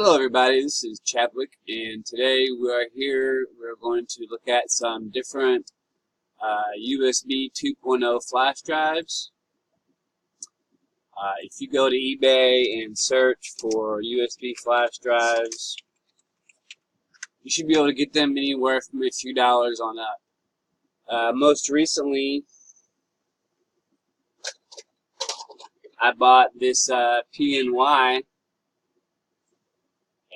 Hello everybody, this is Chadwick, and today we're going to look at some different USB 2.0 flash drives. If you go to eBay and search for USB flash drives, you should be able to get them anywhere from a few dollars on up. Most recently, I bought this Pny,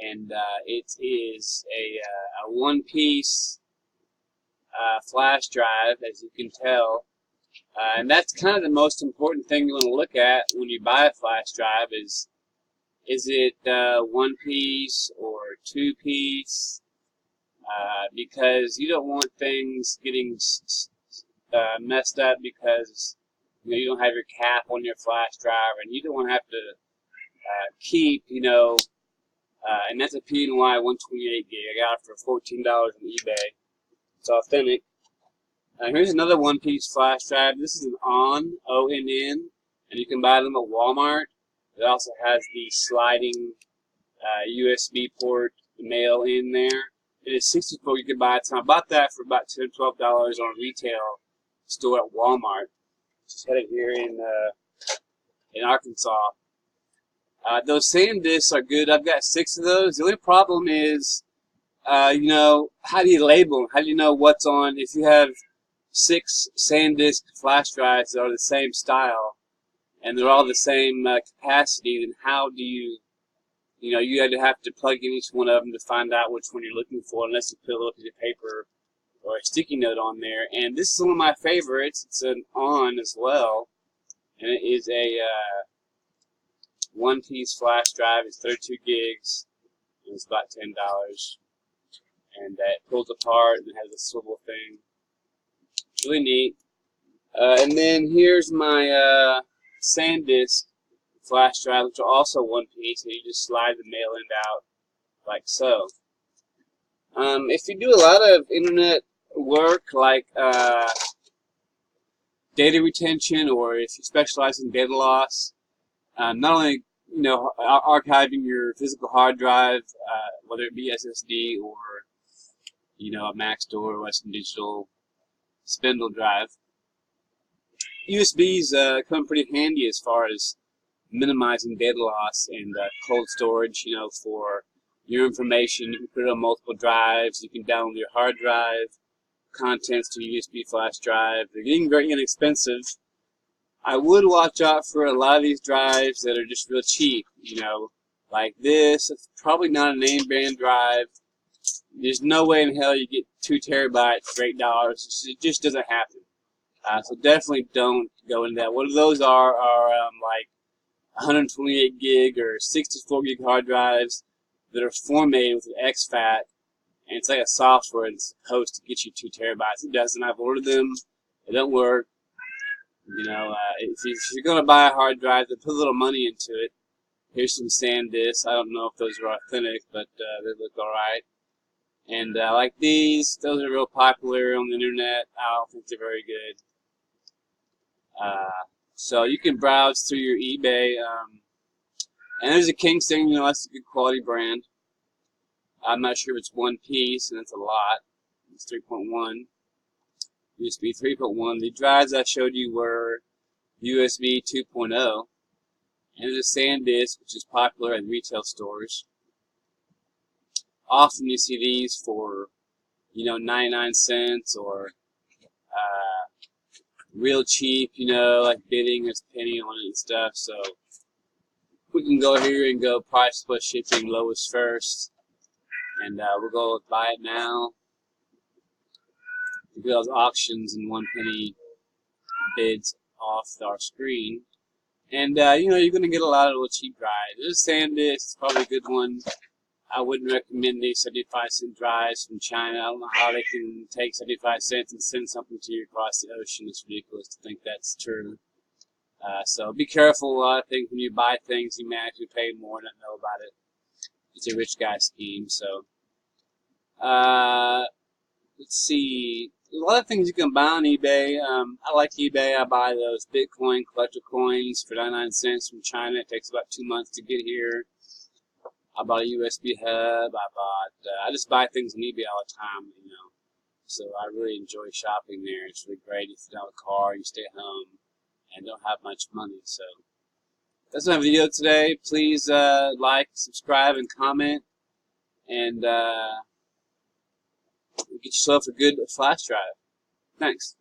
and it is a one-piece flash drive, as you can tell, and that's kind of the most important thing you want to look at when you buy a flash drive is it one piece or two piece, because you don't want things getting messed up because you don't have your cap on your flash drive, and you don't want to have to keep and that's a Pny 128 gig. I got it for $14 on eBay. It's authentic. Here's another one-piece flash drive. This is an ONN, and you can buy them at Walmart. It also has the sliding USB port mail in there. It is 64 gigabytes, and I bought that for about $10 or $12 on a retail store at Walmart. Just headed here in Arkansas. Those SanDisks are good. I've got 6 of those. The only problem is, how do you label them? How do you know what's on? If you have 6 SanDisk flash drives that are the same style and they're all the same capacity, then how do you, you have to plug in each one of them to find out which one you're looking for, unless you put a little piece of paper or a sticky note on there. And this is one of my favorites. It's an ON as well, and it is a one-piece flash drive. It's 32 gigs, and it's about $10. And it pulls apart and it has a swivel thing. It's really neat. And then here's my SanDisk flash drive, which are also one piece, and you just slide the mail end out like so. If you do a lot of internet work, like data retention, or if you specialize in data loss, not only archiving your physical hard drive, whether it be SSD or a Maxtor or Western Digital spindle drive, USBs come pretty handy as far as minimizing data loss and cold storage. For your information, you can put it on multiple drives. You can download your hard drive contents to a USB flash drive. They're getting very inexpensive. I would watch out for a lot of these drives that are just real cheap, like this. It's probably not a name brand drive. There's no way in hell you get 2 terabytes for $8. It just doesn't happen. So definitely don't go into that. What those are like 128 gig or 64 gig hard drives that are formatted with an exFAT, and it's like a software that's supposed to get you 2 terabytes. It doesn't. I've ordered them. They don't work. If you're going to buy a hard drive, then put a little money into it. Here's some SanDisk. I don't know if those are authentic, but they look alright. And like these, those are real popular on the internet. I don't think they're very good. So you can browse through your eBay. And there's a Kingston, that's a good quality brand. I'm not sure if it's one piece, and it's a lot. It's 3.1. USB 3.1. The drives I showed you were USB 2.0. And there's a SanDisk, which is popular at retail stores. Often you see these for, 99 cents or real cheap, like bidding as penny on it and stuff. So we can go here and go price plus shipping, lowest first. And we'll go buy it now. We do those auctions and 1 penny bids off our screen. And, you're going to get a lot of little cheap drives. This SanDisk is probably a good one. I wouldn't recommend these 75-cent drives from China. I don't know how they can take 75 cents and send something to you across the ocean. It's ridiculous to think that's true. So be careful. I think when you buy things, you may actually pay more and not know about it. It's a rich guy scheme. So, let's see. A lot of things you can buy on eBay. I like eBay. I buy those Bitcoin collector coins for 99 cents from China. It takes about 2 months to get here. I bought a USB hub. I just buy things on eBay all the time, you know. So I really enjoy shopping there. It's really great. You sit down with a car, you stay home, and don't have much money. So that's my video today. Please like, subscribe, and comment, and get yourself a good flash drive. Thanks.